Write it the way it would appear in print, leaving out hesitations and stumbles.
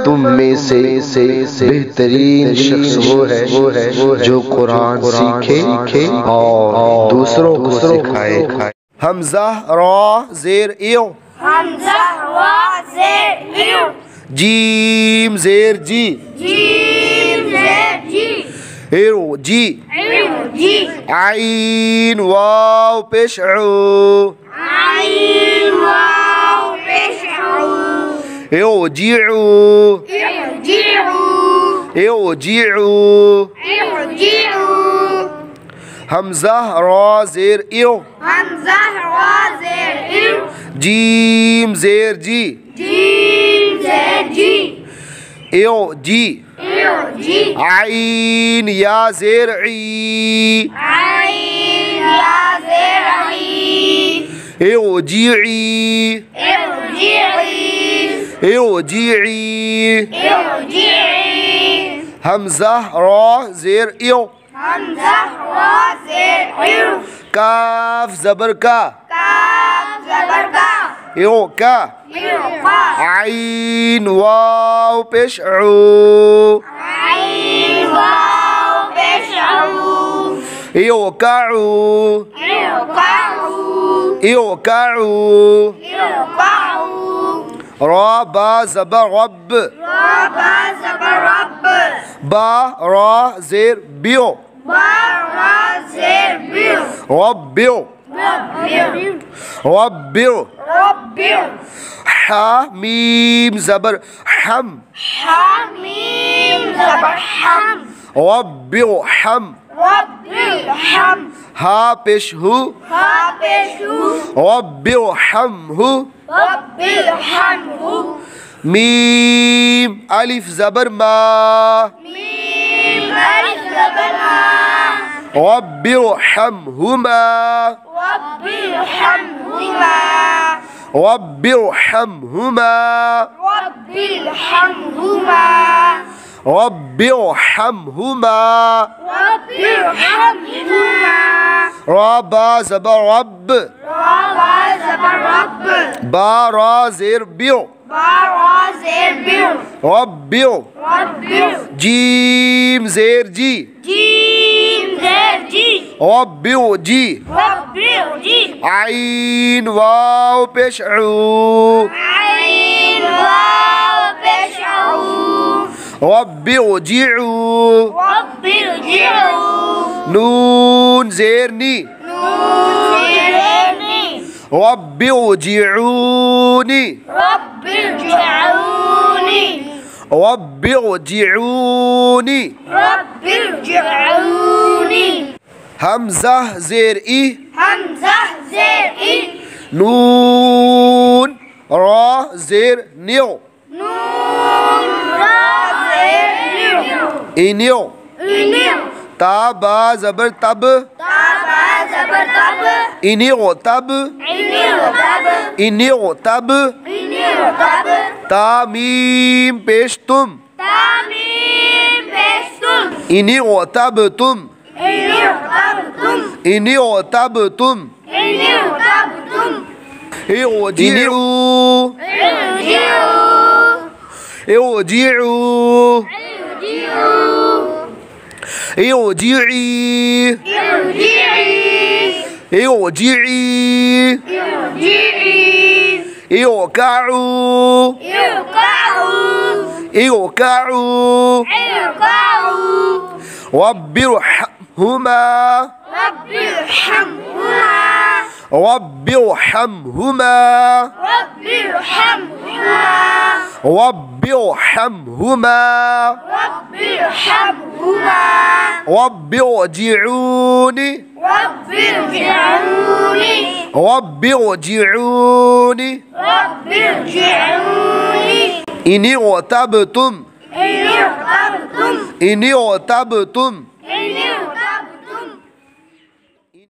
तुम में से बेहतरीन शख्स वो है जो कुरान सीखे और दूसरों को सिखाए। हमजा रा ज़ेर इयो, हमजा रा ज़ेर इयो, जीम ज़ेर जी, जीम ज़ेर जी, इरो जी, जी, आइन वाव पेश उ, आइन वाव पेश उ, इयो जीउ, इयो जीउ, हमजा रा ज़ेर इयो, हमजा रा ज़ेर इयो, जीम ज़ेर जी, जीम ज़ेर जी, इयो जी, जी, आइन या ज़ेर ई, आइन या ज़ेर ई, इयो जीई, इयो जीई, हमजा रा ज़ेर इयो, हमजा रा ज़ेर इयो, काफ ज़बर का, काफ ज़बर का, इयो का, इयो का, आइन वाव पेश उ, आइन वाव पेश उ, इयो काउ, इयो काउ, इयो काउ, इयो काउ, रा बा ज़बर रब, रा बा ज़बर रब, बा रा ज़ेर बियो, बा रा ज़ेर बियो, रब्बियो, रब्बियो, रब्बियो, हा मीम ज़बर हम, हा मीम ज़बर हम, रब्बियो हम, रब्बियो हम, हा पेश हु, हा पेश हु, रब्बियो हमहु, रब्बियो हमहु, मीम अलिफ ज़बर मा, मीम अलिफ ज़बर मा, रब्बियो हमहुमा, रब्बियो हमहुमा, रब्बियो हमहुमा, रब्बियो हमहुमा, रब्बियो हमहुमा, रब्बियो हमहुमा, रा बा ज़बर रब, रा बा ज़बर रब, बा रा ज़ेर बियो, बा रा ज़ेर बियो, रब्बियो, रब्बियो, जीम ज़ेर जी, जीम ज़ेर जी, रब्बियो जी, रब्बियो जी, आइन वाव पेश उ, आइन वाव पेश उ, रब्बियो जीउ, रब्बियो जीउ, नून ज़ेर नी, नून ज़ेर नी, रब्बियो जीऊनी, रब्बियो जीऊनी, रब्बियो जीऊनी, रब्बियो जीऊनी, हमजा ज़ेर ई, हमजा ज़ेर ई, नून रा ज़ेर नियो, नून रा ज़ेर नियो, इनियो, इनियो, ता बा ज़बर तब, ता बा ज़बर तब, इनियो तब, इनियो तब, इनियो तब, इनियो तब, ता मीम पेश तुम, तामीम पेश तुम, इनियो तब तुम, इनियो तब तुम, इनियो तब तुम, इनियो तब तुम, इयो जीऊ, इयो इयो जीऊ, जीऊ, इयो जीई, इयो जीई, इयो जीई, इयो जीई, इयो काउ, इयो काउ, इयो काउ, इयो काउ, रब्बिरहम्हुमा, रब्बिरहम्हुमा, रब्बिरहम्हुमा, रब्बिरहम्हुमा, रब्बिरहम्हुमा, रब्बिरहम्हुमा, रब्बिरजिऊनी, रब्बिरजिऊनी, रब्बिरजिऊनी, रब्बिरजिऊनी, इनी तब तुम, इनी तब तुम, इनी तब तुम, इनी